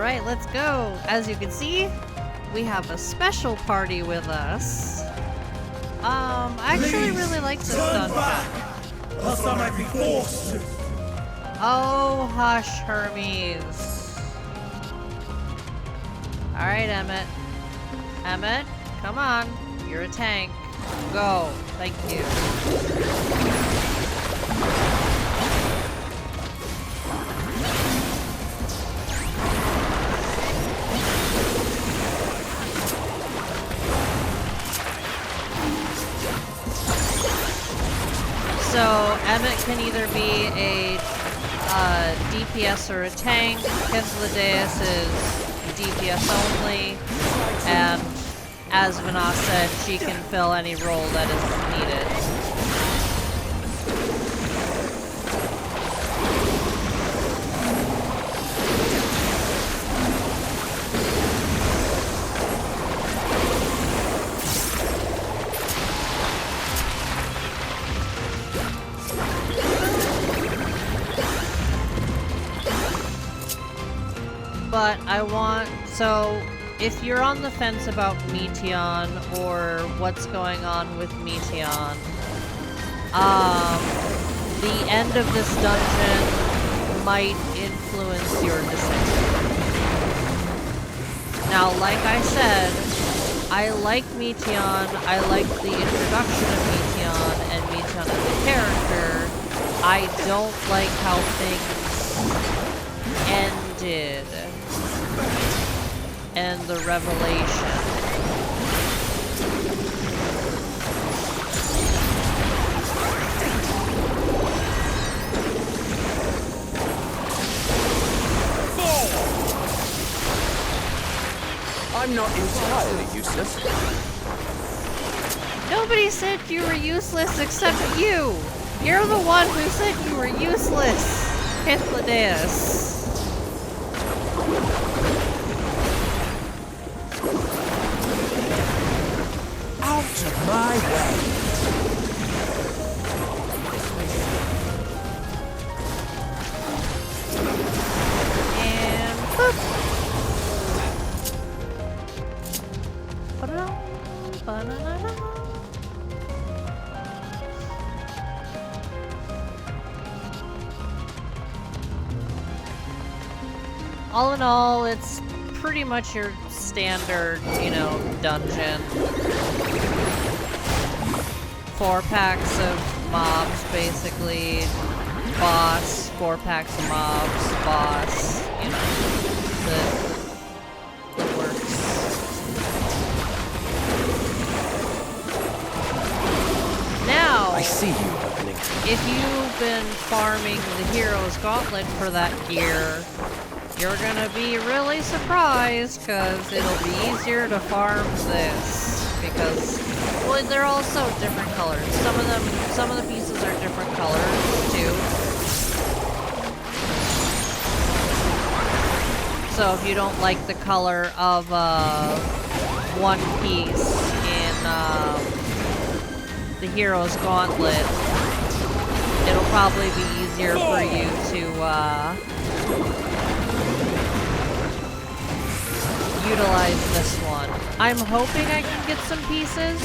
Alright, let's go. As you can see, we have a special party with us. I actually really like this dungeon. Else I might be forced to. Oh, hush, Hermes. Alright, Emmett. Emmett, come on. You're a tank. Go. Thank you. So, Emmett can either be a DPS or a tank. Ktisis is DPS only. And as Vana said, she can fill any role that is needed. But so if you're on the fence about Meteion or what's going on with Meteion, the end of this dungeon might influence your decision. Now, like I said, I like Meteion, I like the introduction of Meteion and Meteion as a character. I don't like how things ended. And the revelation. I'm not entirely useless. Nobody said you were useless except you! You're the one who said you were useless, Ktisis. Out of my way. And boop. Ba-da-da, ba-da-da-da. All in all, it's pretty much your standard, dungeon. 4 packs of mobs, basically. Boss, 4 packs of mobs, boss, the works. Now, I see you opening. if you've been farming the Hero's Gauntlet for that gear, you're gonna be really surprised, because it'll be easier to farm this. Because, well, they're also different colors. Some of the pieces are different colors, too. So if you don't like the color of, one piece in, the Hero's Gauntlet, it'll probably be easier for you to, utilize this one. I'm hoping I can get some pieces,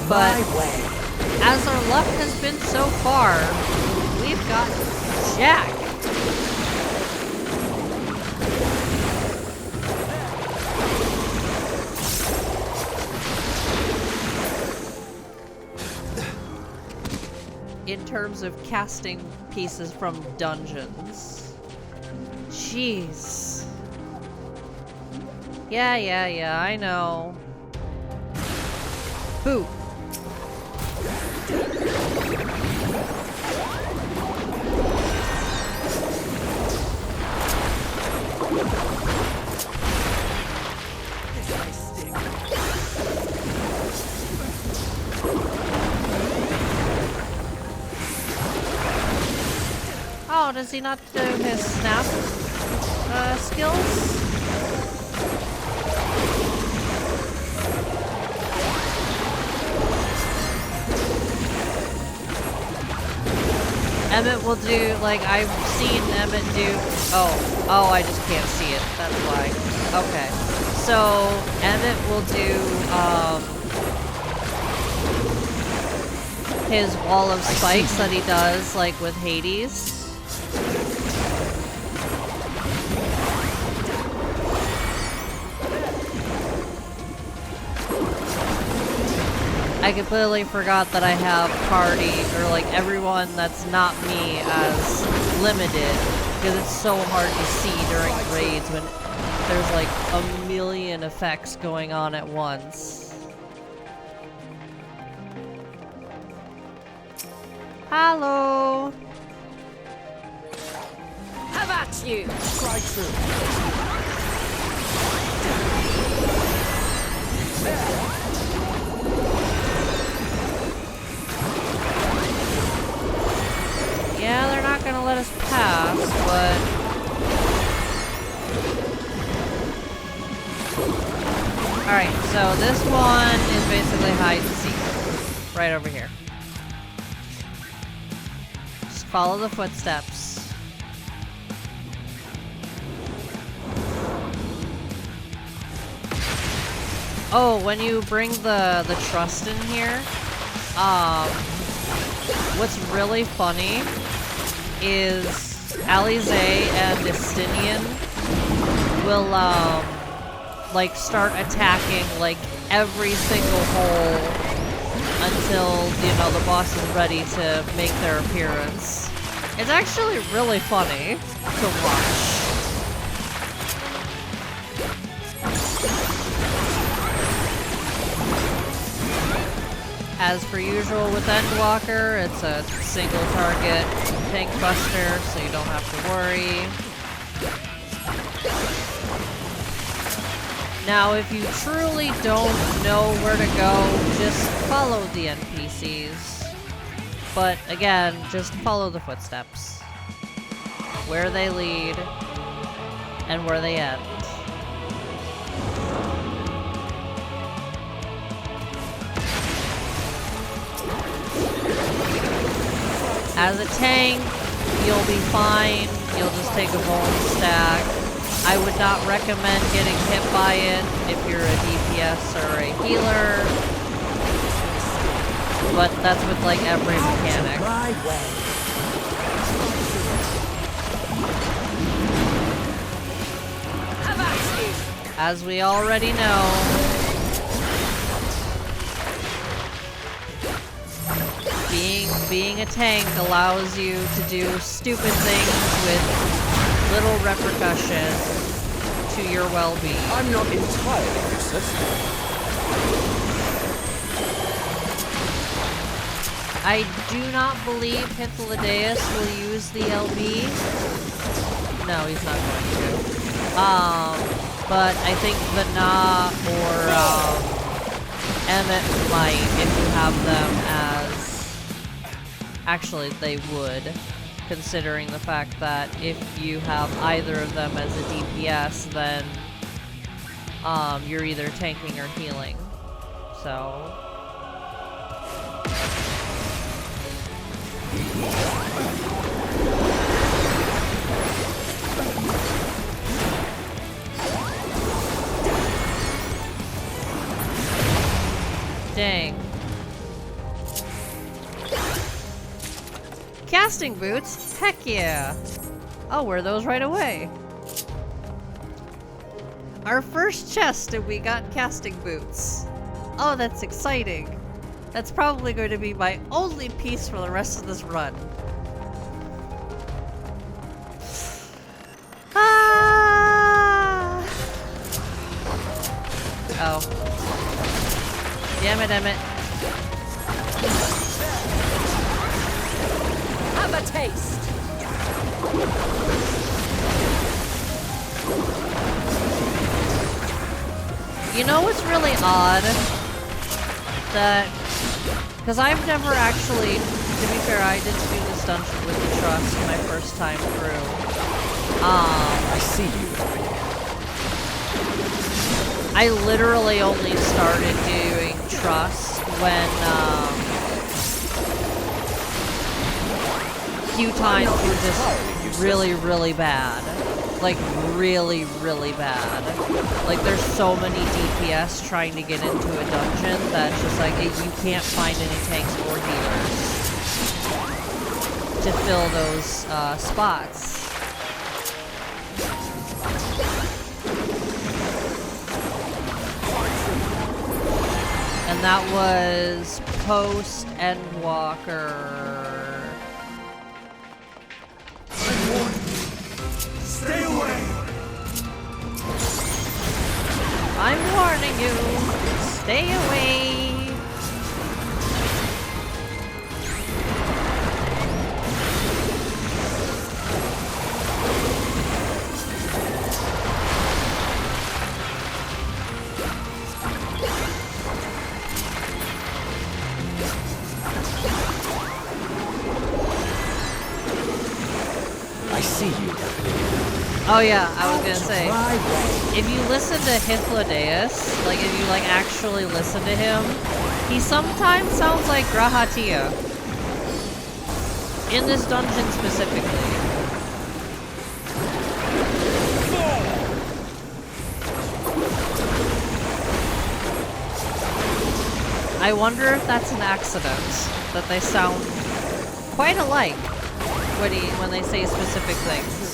but as our luck has been so far, we've got Jack. In terms of casting pieces from dungeons. Jeez. Yeah, I know. Boo. Oh, does he not do his snap skills? Emmett will do, like, I've seen Emmett do, oh, I just can't see it, that's why. Okay, so Emmett will do, his wall of spikes that he does, like, with Hades. I completely forgot that I have party, or like everyone that's not me as limited, because it's so hard to see during raids when there's like a million effects going on at once. Hello! How about you? Strike through. Yeah, they're not gonna let us pass, but... Alright, so this one is basically hide and seek. Right over here. Just follow the footsteps. Oh, when you bring the trust in here, what's really funny is Alize and Justinian will, like, start attacking, like, every single hole until, you know, the boss is ready to make their appearance. It's actually really funny to watch. As per usual with Endwalker, it's a single target tank buster, so you don't have to worry. Now, if you truly don't know where to go, just follow the NPCs. But again, just follow the footsteps. Where they lead, and where they end. As a tank, you'll be fine. You'll just take a bone stack. I would not recommend getting hit by it if you're a DPS or a healer. But that's with like every mechanic. My way. How about you? As we already know, being a tank allows you to do stupid things with little repercussion to your well-being. I'm not entirely useless. I do not believe Hyperboreia will use the LB. No, he's not going to. But I think Vana or Emmett might if you have them as... Actually, they would, considering the fact that if you have either of them as a DPS, then you're either tanking or healing. So... Dang. Casting boots? Heck yeah! I'll wear those right away. Our first chest and we got casting boots. Oh, that's exciting. That's probably going to be my only piece for the rest of this run. Ah! Oh. Damn it, Emmett. Have a taste. You know what's really odd? That... Because I've never actually... To be fair, I didn't do this dungeon with the trust my first time through. I see you. I literally only started doing trust when, few times were just really, really bad. Like, really, really bad. Like, there's so many DPS trying to get into a dungeon that it's just like, you can't find any tanks or healers to fill those spots. And that was post Endwalker. Stay away! I'm warning you. Stay away. I see you. Oh yeah, I was gonna say, if you listen to Hyperboreia, like if you like actually listen to him, he sometimes sounds like Grahatia. In this dungeon specifically. I wonder if that's an accident, that they sound quite alike when they say specific things.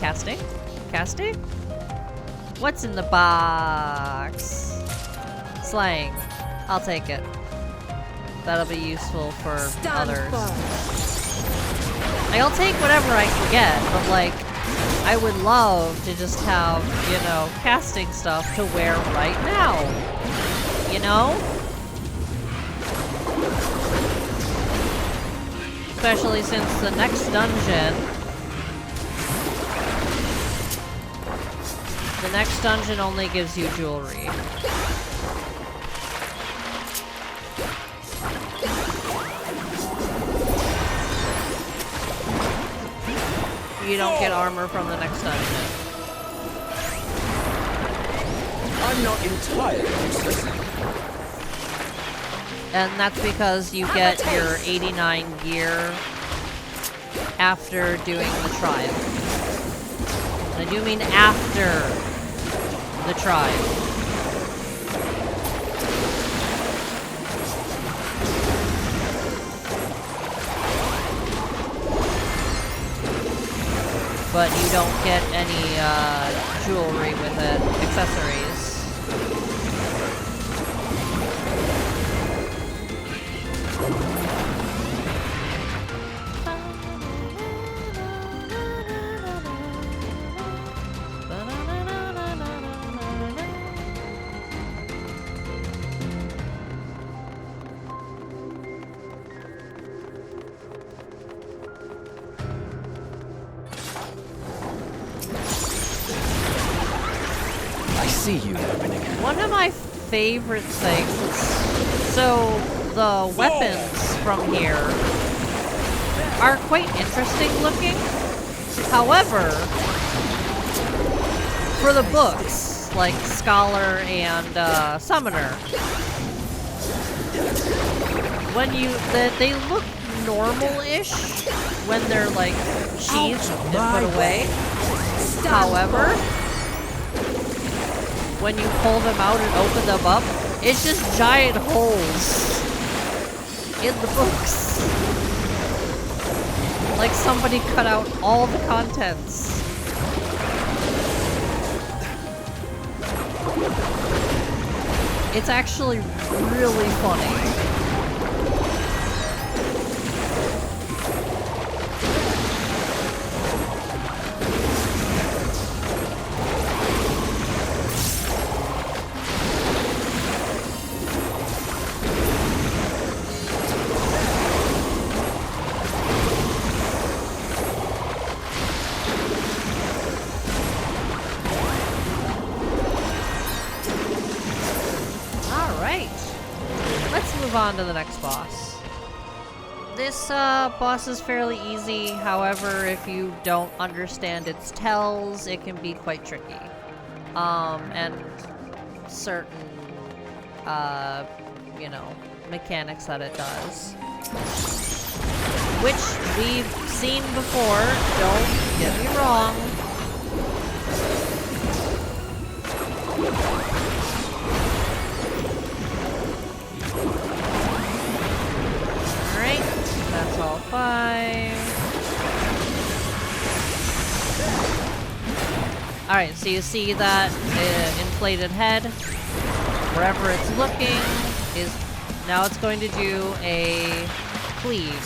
Casting? Casting? What's in the box? Slang. I'll take it. That'll be useful for others. Like, I'll take whatever I can get, but like, I would love to just have, you know, casting stuff to wear right now. You know? Especially since the next dungeon... The next dungeon only gives you jewelry. You don't get armor from the next dungeon. I'm not entirely useless. And that's because you get your 89 gear after doing the trial. And I do mean after the trial. But you don't get any jewelry with it, accessories. See you opening. One of my favorite things. So the weapons from here are quite interesting looking. However, for the books, like Scholar and Summoner, when they look normal-ish when they're like sheathed and put away. However, when you pull them out and open them up, it's just giant holes in the books. Like somebody cut out all the contents. It's actually really funny. On to the next boss. This This boss is fairly easy. However, if you don't understand its tells, it can be quite tricky. And certain, you know, mechanics that it does. Which we've seen before, don't get me wrong. Alright, that's all 5. Alright, so you see that inflated head? Wherever it's looking is... Now it's going to do a cleave.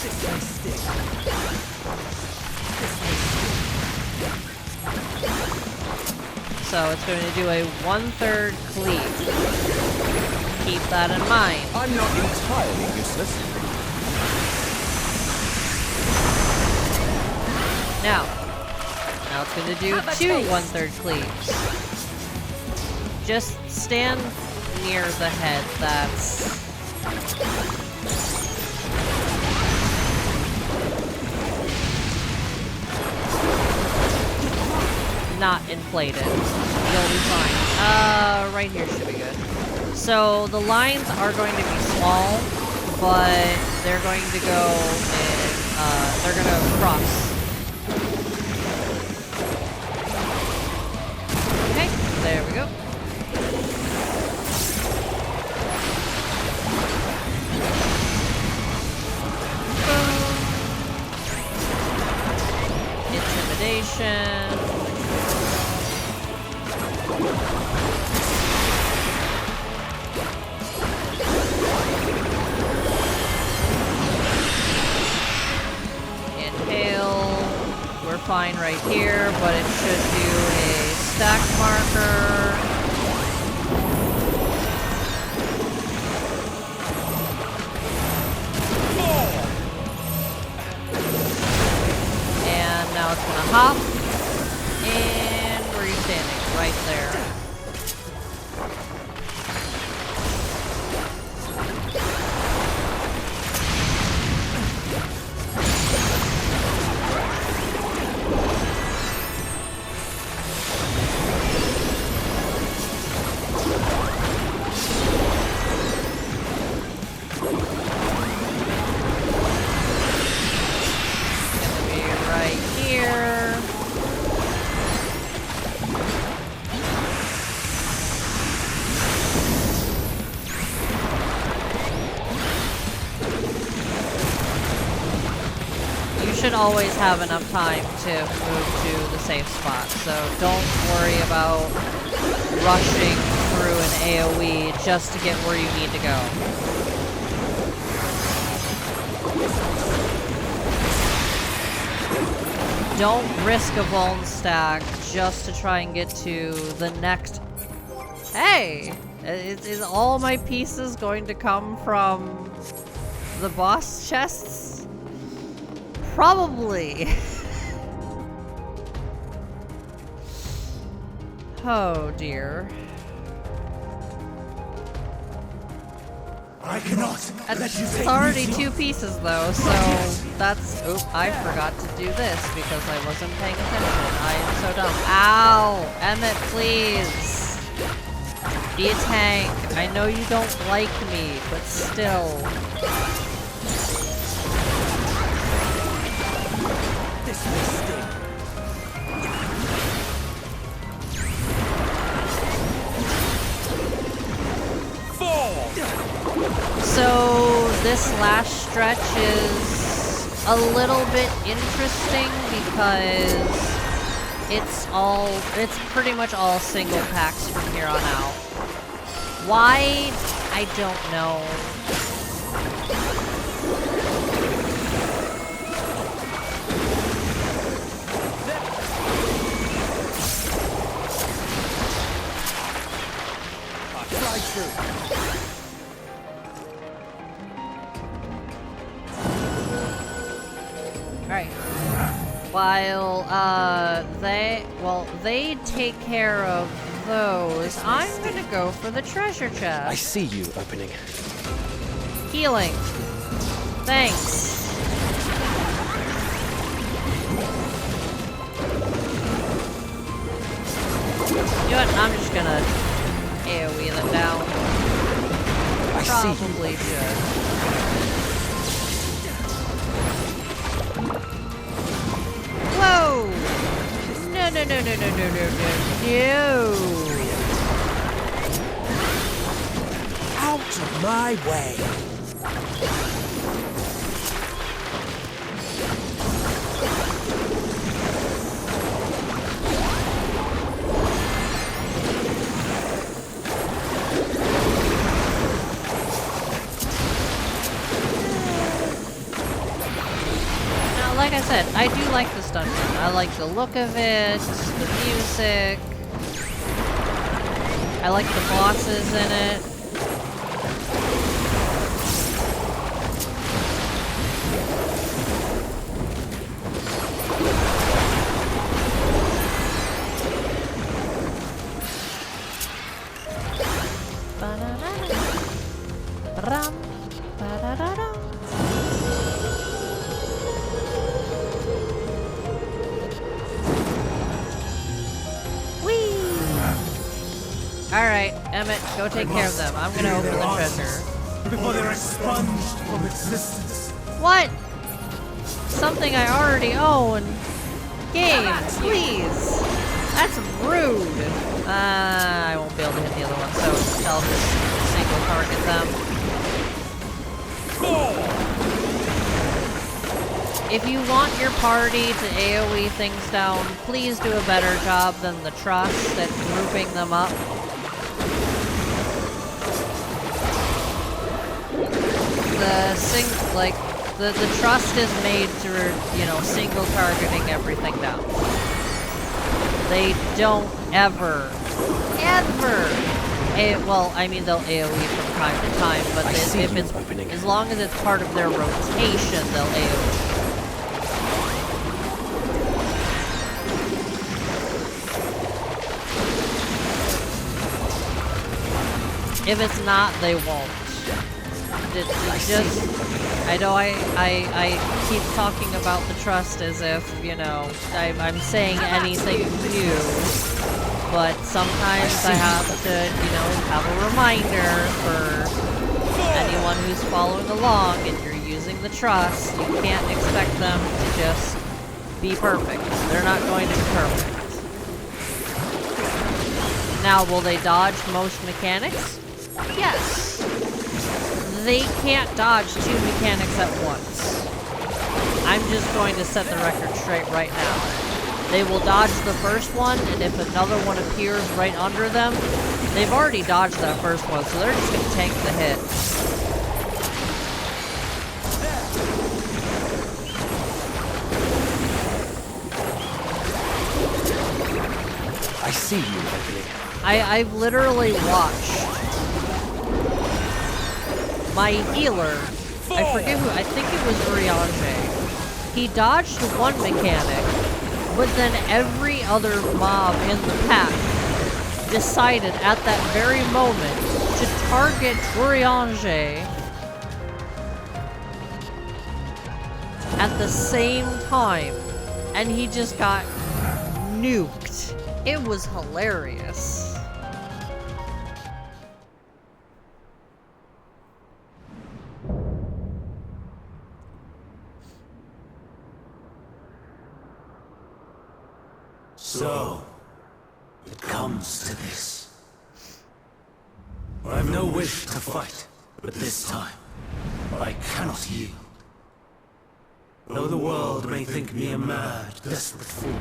So it's going to do a 1/3 cleave. Keep that in mind. I'm not entirely useless. Now it's going to do 2 1/3 cleaves. Just stand near the head. That's... not inflated. You'll be fine. Right here should be good. So the lines are going to be small, but they're going to go in, they're going to cross. Okay, there we go. Boom. Intimidation. Inhale. We're fine right here, but it should do a stack marker. And now it's gonna hop. And where are you standing? Right there. Should always have enough time to move to the safe spot, so don't worry about rushing through an AoE just to get where you need to go. Don't risk a vuln stack just to try and get to the next... Hey! Is all my pieces going to come from the boss chests? Probably. Oh dear. I cannot let you It's take already me 2 pieces though, so that's... Oop, I forgot to do this because I wasn't paying attention. I am so dumb. Ow! Emmett, please! Be a tank. I know you don't like me, but still. So this last stretch is a little bit interesting because it's pretty much all single packs from here on out. Why? I don't know. Right. While, they take care of those, I'm gonna go for the treasure chest. I see you opening. Healing. Thanks. see you. probably should. Whoa! No, no, no, no, no, no, no, no, no! Out of my way! Now, like I said, I do like this dungeon. I like the look of it, the music. I like the bosses in it. Ram, ba-da-da-dum. Whee! Alright, Emmett, go take care of them. I'm gonna open the treasure. Before they're expunged from existence. What? Something I already own. Game, please. That's rude. I won't be able to hit the other one, so I'll just single target them. If you want your party to AoE things down, please do a better job than the Trust at grouping them up. The Trust is made to, you know, single targeting everything down. They don't ever, well, I mean, they'll AoE from time to time, but if it's, as long as it's part of their rotation, they'll AoE. If it's not, they won't. It's just, I know I keep talking about the Trust as if, you know, I'm saying anything new, but sometimes I have to, you know, have a reminder for anyone who's following along and you're using the Trust. You can't expect them to just be perfect. They're not going to be perfect. Now, will they dodge most mechanics? Yes. They can't dodge two mechanics at once. I'm just going to set the record straight right now. They will dodge the first one, and if another one appears right under them, they've already dodged that first one, so they're just going to tank the hit. I see you, Anthony. I've literally watched my healer, I forget who, I think it was Uriange. He dodged one mechanic, but then every other mob in the pack decided at that very moment to target Uriange at the same time, and he just got nuked. It was hilarious. So, it comes to this. I have no wish to fight, but this time, I cannot yield. Though the world may think me a mad, desperate fool,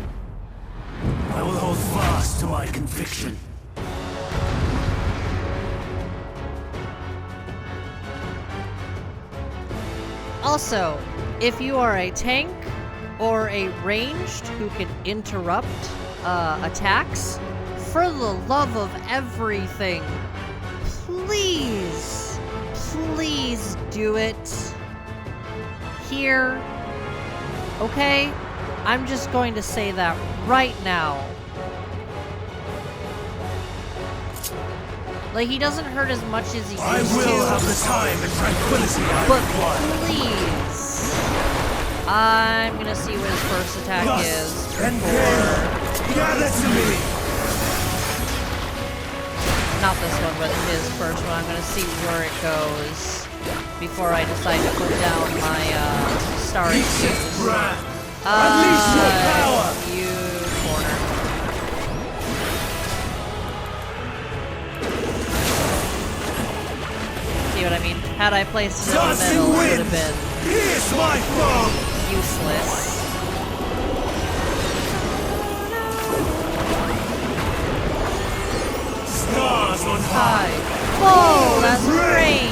I will hold fast to my conviction. Also, if you are a tank or a ranged who can interrupt attacks, for the love of everything, please, please do it here, okay? I'm just going to say that right now. Like, he doesn't hurt as much as he used to. I will have the time and tranquility I But require. please, I'm gonna see what his first attack is And before. then, gather to me! not this one, but his first one. I'm gonna see where it goes before I decide to put down my starry shoes. Unleash your power! You corner. See what I mean? Had I placed it in the middle, it would have been Here's my foe! useless. Stars on Hi. Whoa, that's rain!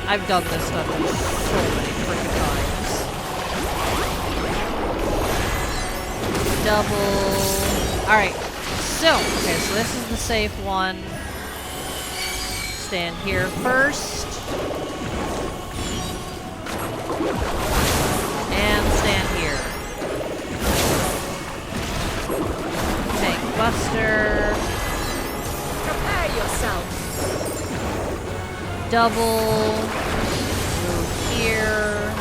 I've done this dungeon so many freaking times. Double. Alright, so this is the safe one. Stand here first. And stand here. Tank Buster. Prepare yourself. Double. Move here.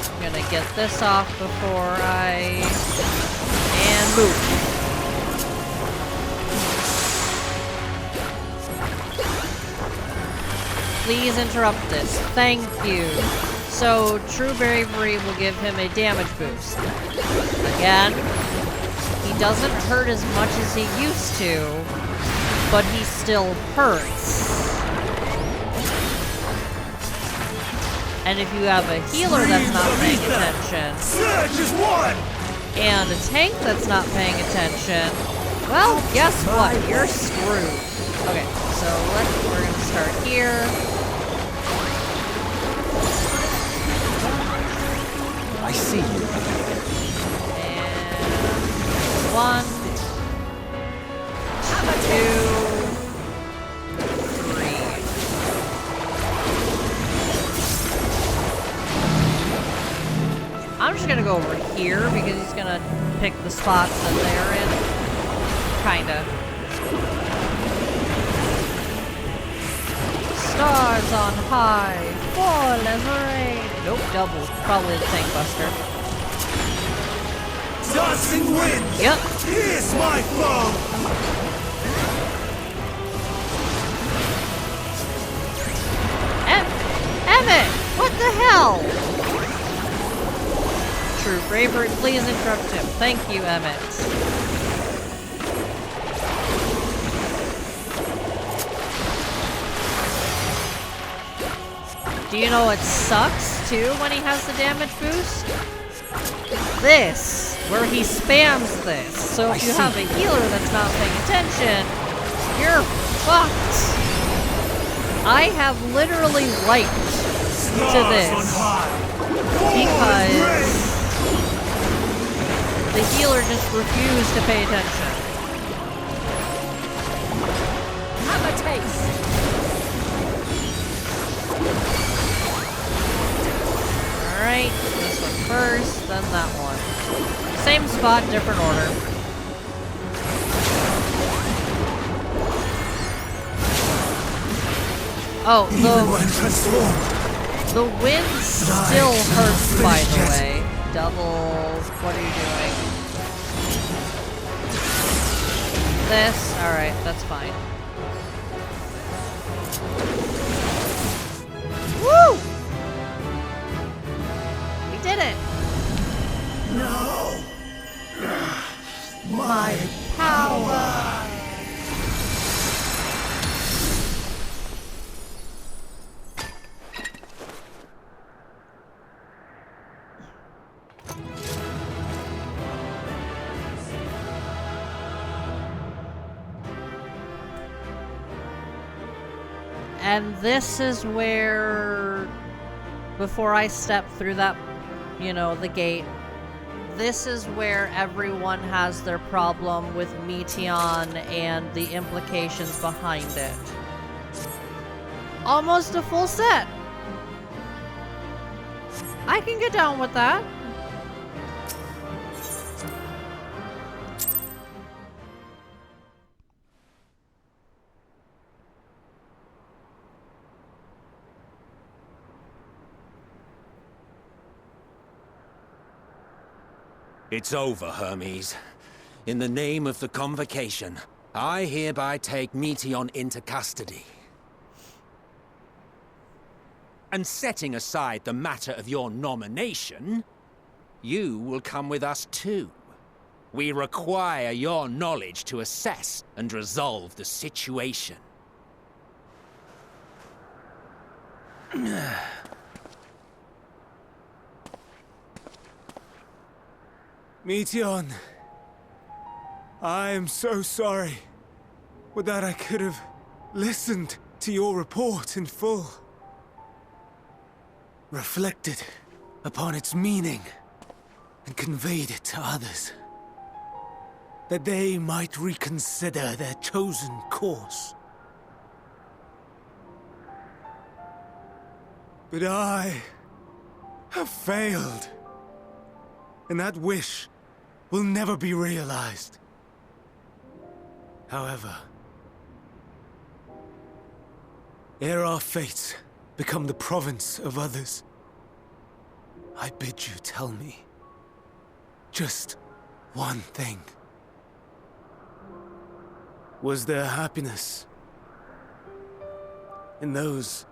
I'm gonna get this off before I... And move. Please interrupt this. Thank you. So, True Bravery will give him a damage boost. Again, he doesn't hurt as much as he used to, but he still hurts. And if you have a healer that's not paying attention, Surge is one! and a tank that's not paying attention, well, guess what? You're screwed. Okay, so we're gonna start here. I see you. And 1, 2, 3. I'm just gonna go over here because he's gonna pick the spots that they're in. Kinda. Stars on high, fall as rain. Nope, double. Probably the tank buster. Dancing wind! Yep. Here's my foe! Emmett! What the hell? True bravery, please interrupt him. Thank you, Emmett. Do you know what sucks, too, when he has the damage boost? This, where he spams this. So if you have a healer that's not paying attention, you're fucked. I have literally wiped to this because the healer just refused to pay attention. Have a taste. Alright, this one first, then that one. Same spot, different order. Oh, the wind still hurts, by the way. Double, what are you doing? This? Alright, that's fine. Woo! We did it! No! My power! And this is where, before I step through that, you know, the gate, this is where everyone has their problem with Meteon and the implications behind it. Almost a full set. I can get down with that. It's over, Hermes. In the name of the Convocation, I hereby take Meteion into custody. And setting aside the matter of your nomination, you will come with us too. We require your knowledge to assess and resolve the situation. Meteion, I am so sorry. Would that I could have listened to your report in full. Reflected upon its meaning and conveyed it to others. That they might reconsider their chosen course. But I have failed. And that wish will never be realized. However, ere our fates become the province of others, I bid you tell me just one thing. Was there happiness in those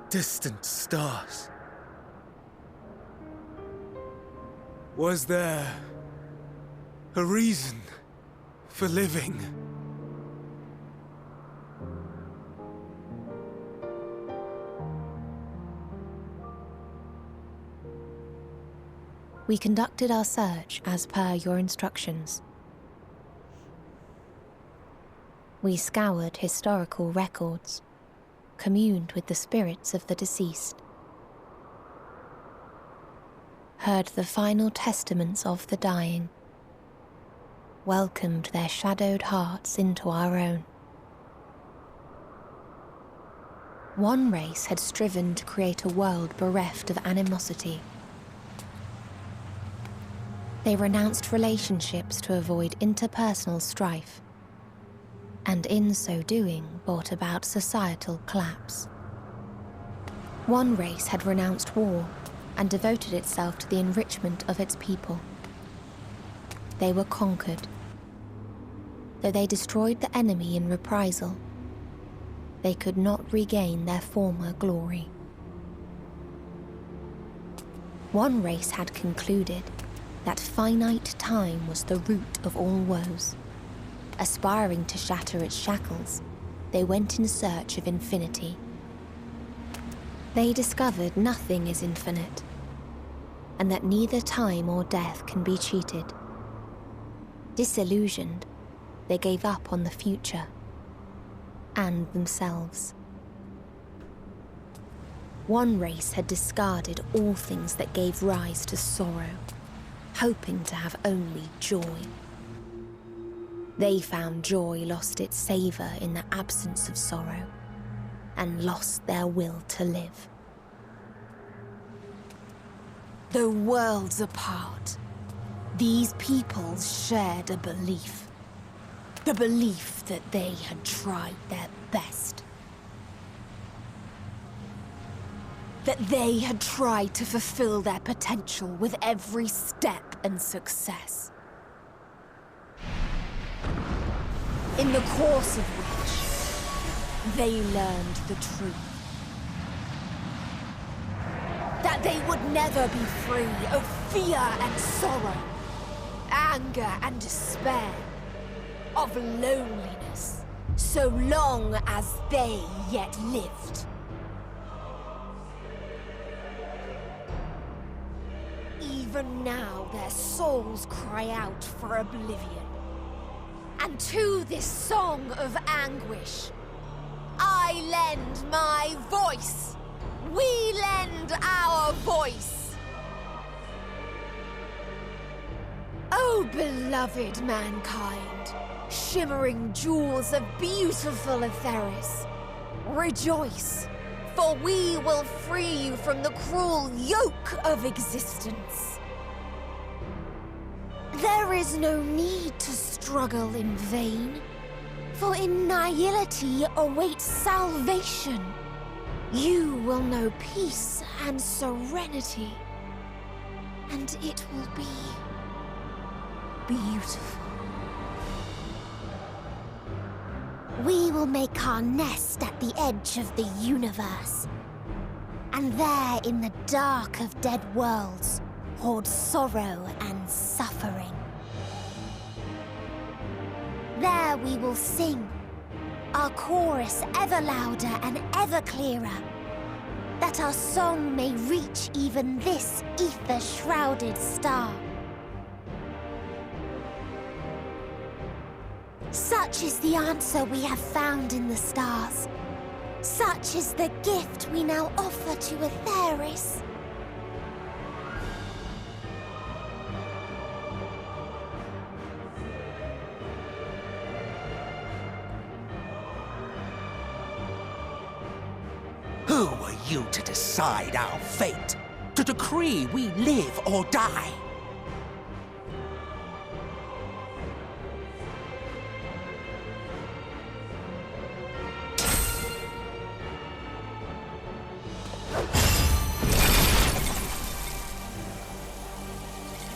distant stars? Was there a reason for living? We conducted our search as per your instructions. We scoured historical records, communed with the spirits of the deceased, heard the final testaments of the dying, welcomed their shadowed hearts into our own. One race had striven to create a world bereft of animosity. They renounced relationships to avoid interpersonal strife, and in so doing brought about societal collapse. One race had renounced war and devoted itself to the enrichment of its people. They were conquered. Though they destroyed the enemy in reprisal, they could not regain their former glory. One race had concluded that finite time was the root of all woes. Aspiring to shatter its shackles, they went in search of infinity. They discovered nothing is infinite, and that neither time or death can be cheated. Disillusioned, they gave up on the future and themselves. One race had discarded all things that gave rise to sorrow, hoping to have only joy. They found joy lost its savor in the absence of sorrow, and lost their will to live. Though worlds apart, these peoples shared a belief. The belief that they had tried their best. That they had tried to fulfill their potential with every step and success. In the course of which, they learned the truth. That they would never be free of fear and sorrow, anger and despair, of loneliness, so long as they yet lived. Even now their souls cry out for oblivion. And to this song of anguish, I lend my voice. We lend our voice. Oh, beloved mankind, shimmering jewels of beautiful Ktisis, rejoice, for we will free you from the cruel yoke of existence. There is no need to struggle in vain, for in nihility awaits salvation. You will know peace and serenity, and it will be beautiful. We will make our nest at the edge of the universe. And there, in the dark of dead worlds, hoard sorrow and suffering. There we will sing, our chorus ever louder and ever clearer, that our song may reach even this ether-shrouded star. Such is the answer we have found in the stars. Such is the gift we now offer to Ktisis. Who are you to decide our fate? To decree we live or die?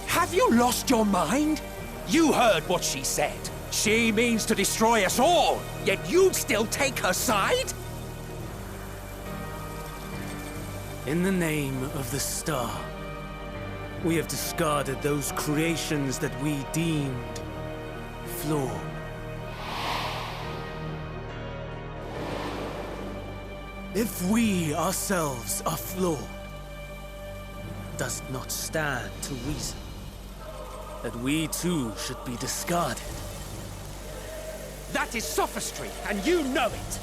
Have you lost your mind? You heard what she said. She means to destroy us all, yet you'd still take her side? In the name of the star, we have discarded those creations that we deemed flawed. If we ourselves are flawed, does it not stand to reason that we too should be discarded? That is sophistry, and you know it!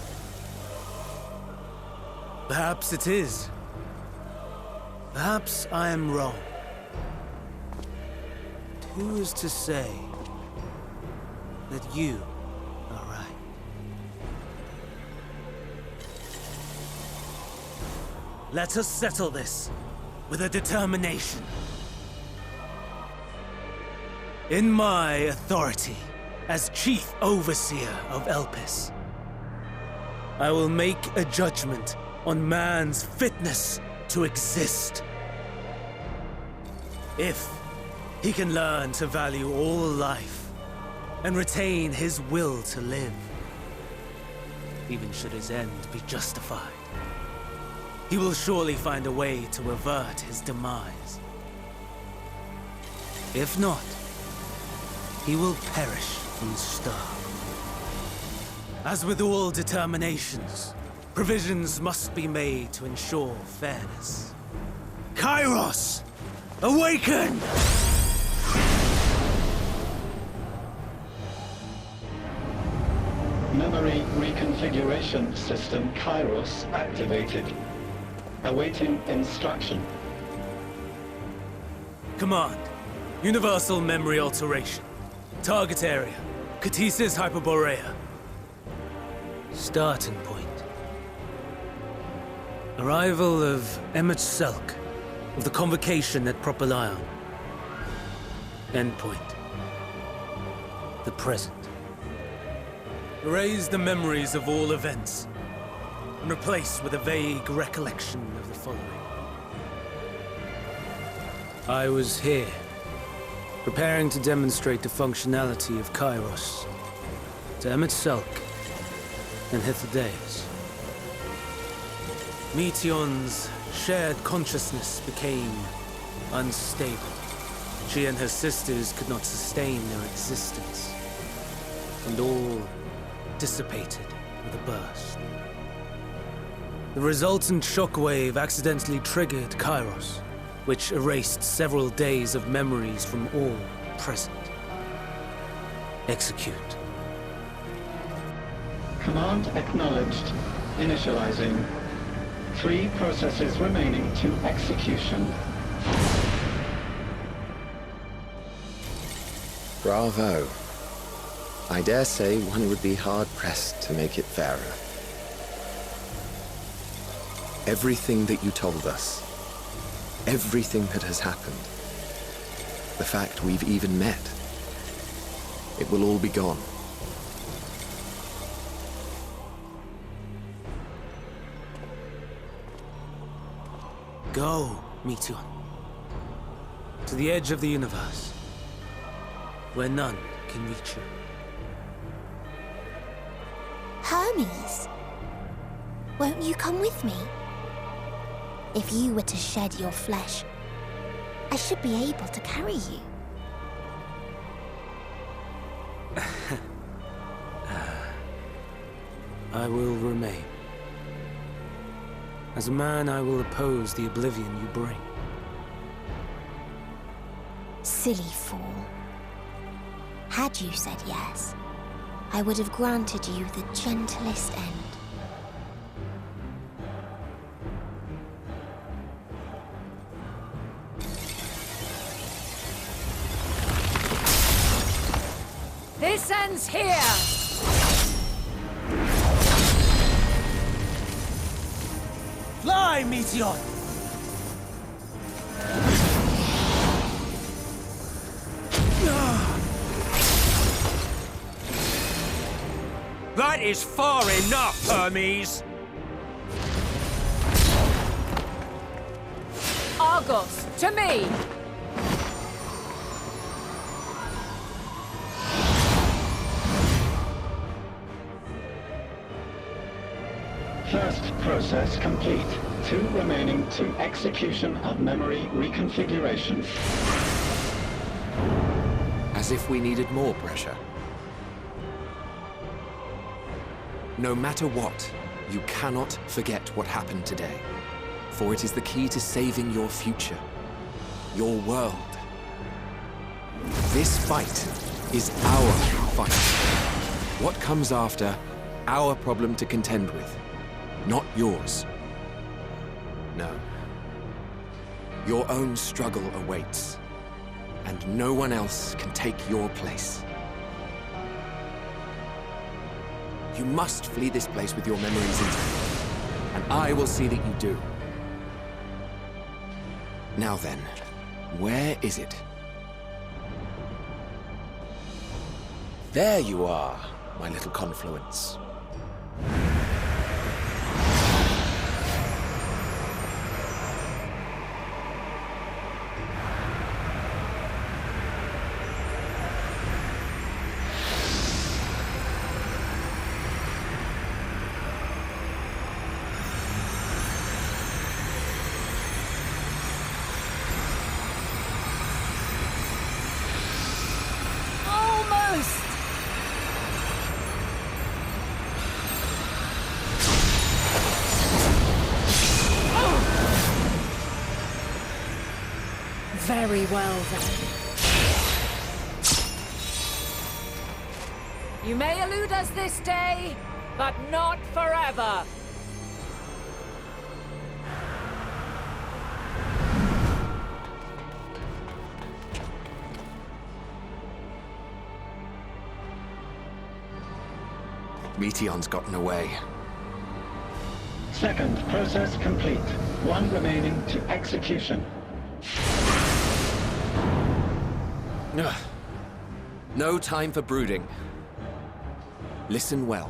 Perhaps it is. Perhaps I am wrong. But who is to say that you are right? Let us settle this with a determination. In my authority as Chief Overseer of Elpis, I will make a judgment on man's fitness to exist. If he can learn to value all life and retain his will to live, even should his end be justified, he will surely find a way to avert his demise. If not, he will perish from the start. As with all determinations, provisions must be made to ensure fairness. Kairos! Awaken! Memory reconfiguration system Kairos activated. Awaiting instruction. Command. Universal memory alteration. Target area. Ktisis Hyperboreia. Starting point. Arrival of Emmett Selk of the Convocation at Propylion. Endpoint. The present. Erase the memories of all events and replace with a vague recollection of the following. I was here, preparing to demonstrate the functionality of Kairos to Emmett Selk and Hyperboreia. Meteon's shared consciousness became unstable. She and her sisters could not sustain their existence, and all dissipated with a burst. The resultant shockwave accidentally triggered Kairos, which erased several days of memories from all present. Execute. Command acknowledged. Initializing. 3 processes remaining to execution. Bravo. I dare say one would be hard-pressed to make it fairer. Everything that you told us, everything that has happened, the fact we've even met, it will all be gone. Go, Meteon. To the edge of the universe. where none can reach you. Hermes, won't you come with me? If you were to shed your flesh, I should be able to carry you. I will remain. As a man, I will oppose the oblivion you bring. Silly fool. Had you said yes, I would have granted you the gentlest end. This ends here! Fly, Meteor! That is far enough, Hermes! Argos, to me! First process complete. 2 remaining to execution of memory reconfiguration. As if we needed more pressure. No matter what, you cannot forget what happened today. For it is the key to saving your future. Your world. This fight is our fight. What comes after, our problem to contend with. Not yours. No. Your own struggle awaits. And no one else can take your place. You must flee this place with your memories intact. And I will see that you do. Now then, where is it? There you are, my little confluence. Very well, then. You may elude us this day, but not forever. Meteon's gotten away. Second process complete. 1 remaining to execution. Ugh. No time for brooding. Listen well.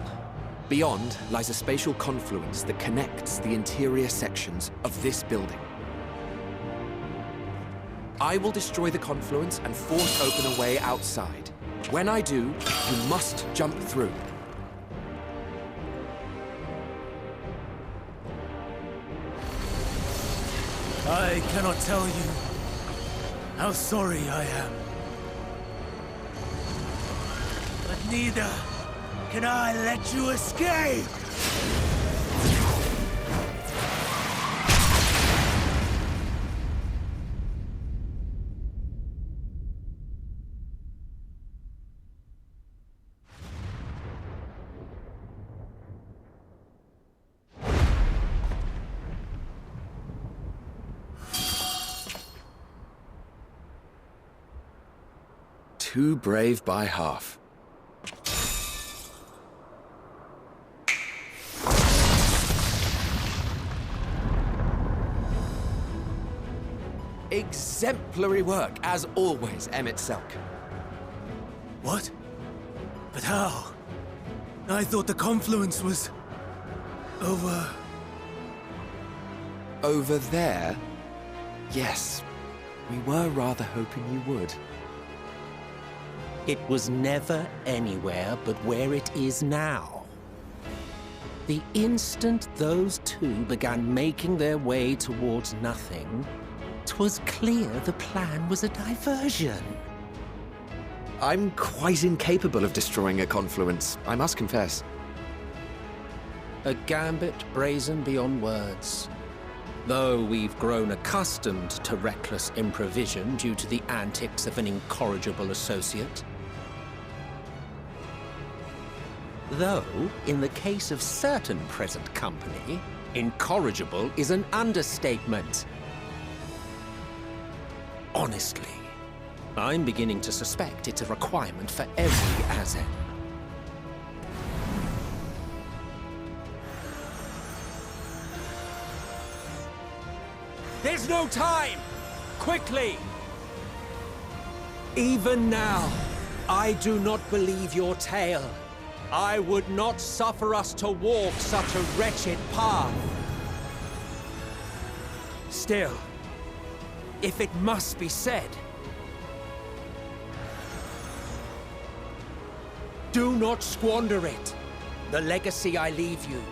Beyond lies a spatial confluence that connects the interior sections of this building. I will destroy the confluence and force open a way outside. When I do, you must jump through. I cannot tell you how sorry I am. But neither can I let you escape! Too brave by half. Exemplary work, as always, Emmett Selk. What? But how? I thought the confluence was... over... Over there? Yes. We were rather hoping you would. It was never anywhere but where it is now. The instant those two began making their way towards nothing, 'twas clear the plan was a diversion. I'm quite incapable of destroying a confluence, I must confess. A gambit brazen beyond words. Though we've grown accustomed to reckless improvision due to the antics of an incorrigible associate. Though, in the case of certain present company, incorrigible is an understatement. Honestly, I'm beginning to suspect it's a requirement for every Azen. There's no time! Quickly! Even now, I do not believe your tale. I would not suffer us to walk such a wretched path. Still, if it must be said, do not squander it. The legacy I leave you.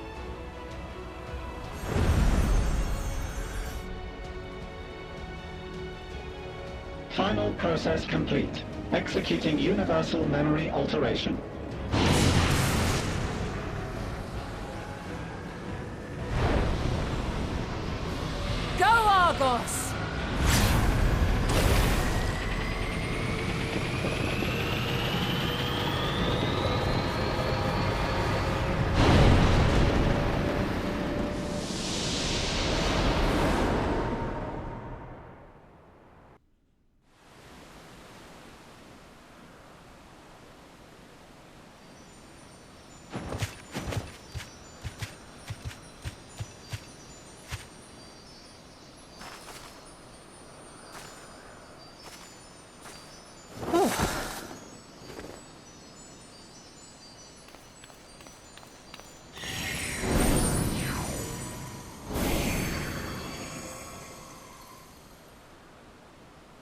Final process complete. Executing universal memory alteration. Go, Argos!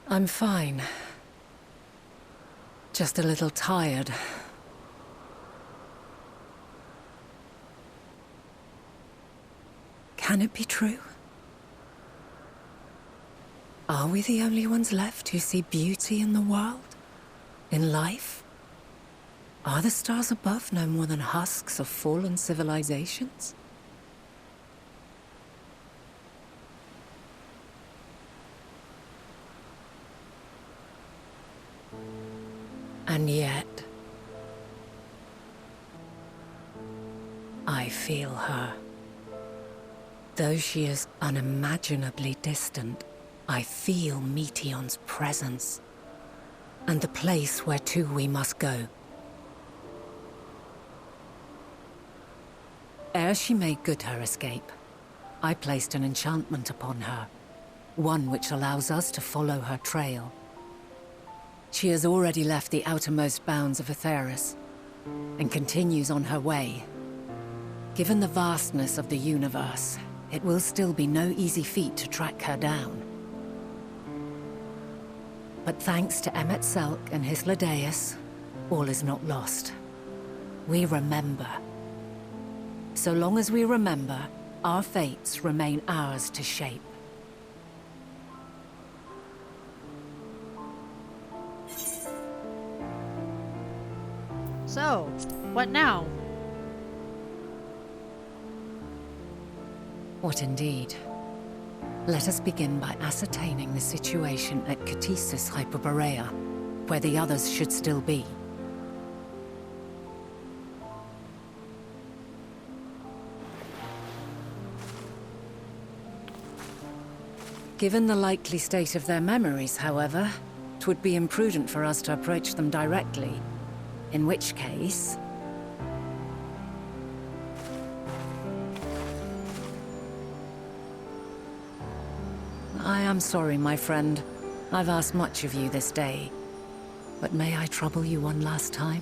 I'm fine. Just a little tired. Can it be true? Are we the only ones left who see beauty in the world? In life? Are the stars above no more than husks of fallen civilizations? And yet, I feel her. Though she is unimaginably distant, I feel Meteion's presence, and the place where to we must go. Ere she made good her escape, I placed an enchantment upon her, one which allows us to follow her trail. She has already left the outermost bounds of Ktisis, and continues on her way. Given the vastness of the universe, it will still be no easy feat to track her down. But thanks to Emet-Selch and his Ladeus, all is not lost. We remember. So long as we remember, our fates remain ours to shape. So, what now? What indeed? Let us begin by ascertaining the situation at Ktisis Hyperboreia, where the others should still be. Given the likely state of their memories, however, it would be imprudent for us to approach them directly. In which case... I am sorry, my friend. I've asked much of you this day. But may I trouble you one last time?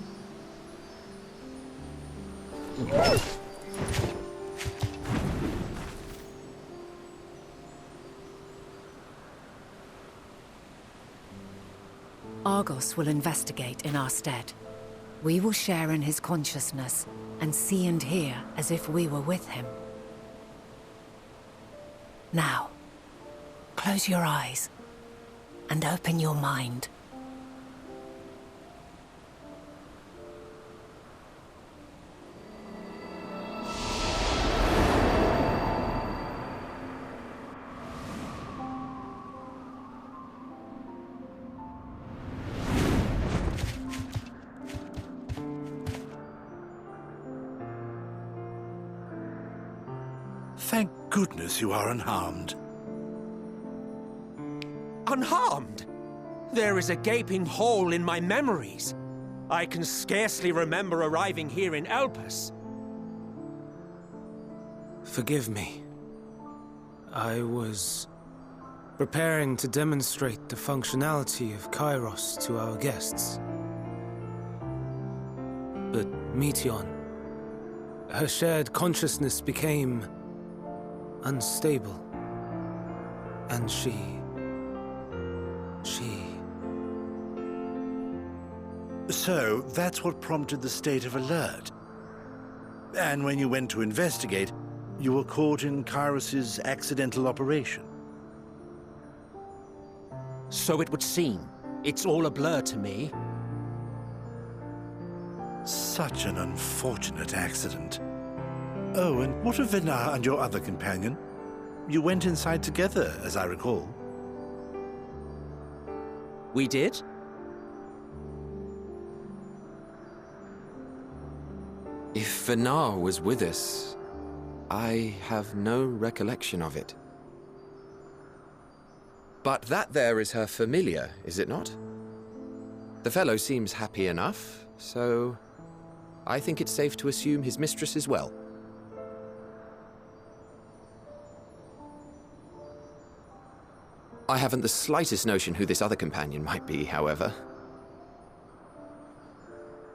Argos will investigate in our stead. We will share in his consciousness and see and hear as if we were with him. Now, close your eyes and open your mind. Thank goodness you are unharmed. Unharmed? There is a gaping hole in my memories. I can scarcely remember arriving here in Elpis. Forgive me. I was preparing to demonstrate the functionality of Kairos to our guests. But Meteion, her shared consciousness became unstable. And she... So, that's what prompted the state of alert. And when you went to investigate, you were caught in Kairos' accidental operation. So it would seem. It's all a blur to me. Such an unfortunate accident. Oh, and what of Venar and your other companion? You went inside together, as I recall. We did? If Venar was with us, I have no recollection of it. But that there is her familiar, is it not? The fellow seems happy enough, so I think it's safe to assume his mistress is well. I haven't the slightest notion who this other companion might be, however.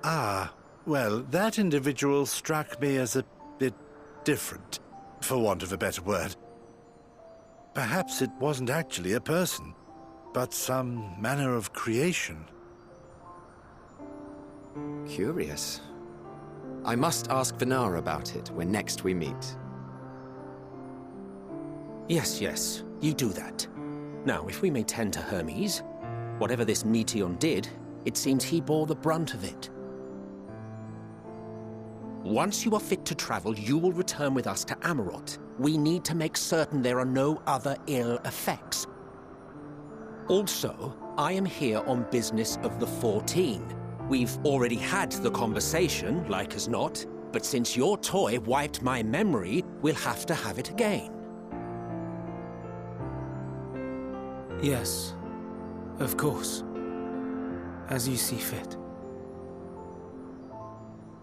Ah, well, that individual struck me as a bit different, for want of a better word. Perhaps it wasn't actually a person, but some manner of creation. Curious. I must ask Venar about it when next we meet. Yes, you do that. Now, if we may tend to Hermes, whatever this Meteion did, it seems he bore the brunt of it. Once you are fit to travel, you will return with us to Amarot. We need to make certain there are no other ill effects. Also, I am here on business of the 14. We've already had the conversation, like as not, but since your toy wiped my memory, we'll have to have it again. Yes, of course. As you see fit.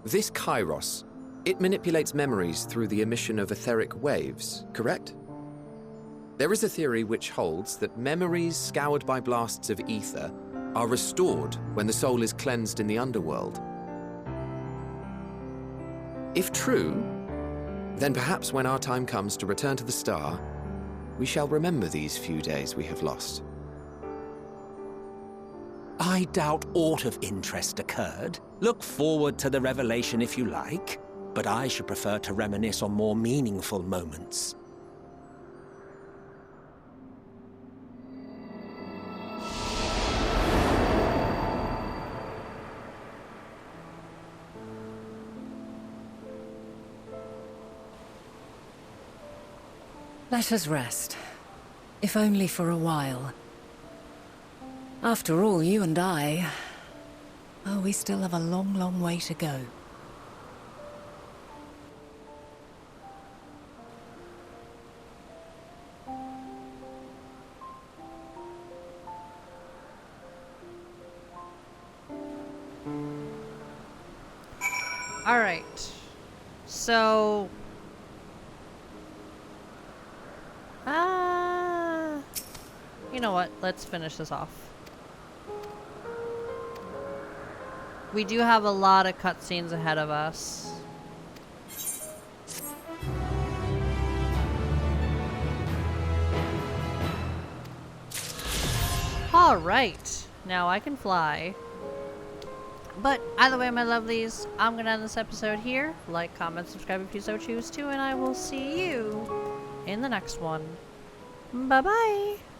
This Kairos, it manipulates memories through the emission of etheric waves, correct? There is a theory which holds that memories scoured by blasts of ether are restored when the soul is cleansed in the underworld. If true, then perhaps when our time comes to return to the star, we shall remember these few days we have lost. I doubt aught of interest occurred. Look forward to the revelation if you like, but I should prefer to reminisce on more meaningful moments. Let us rest, if only for a while. After all, you and I... oh, we still have a long, long way to go. Alright. So... you know what? Let's finish this off. We do have a lot of cutscenes ahead of us. Alright. Now I can fly. But either way, my lovelies, I'm gonna end this episode here. Like, comment, subscribe if you so choose to, and I will see you in the next one. Bye-bye!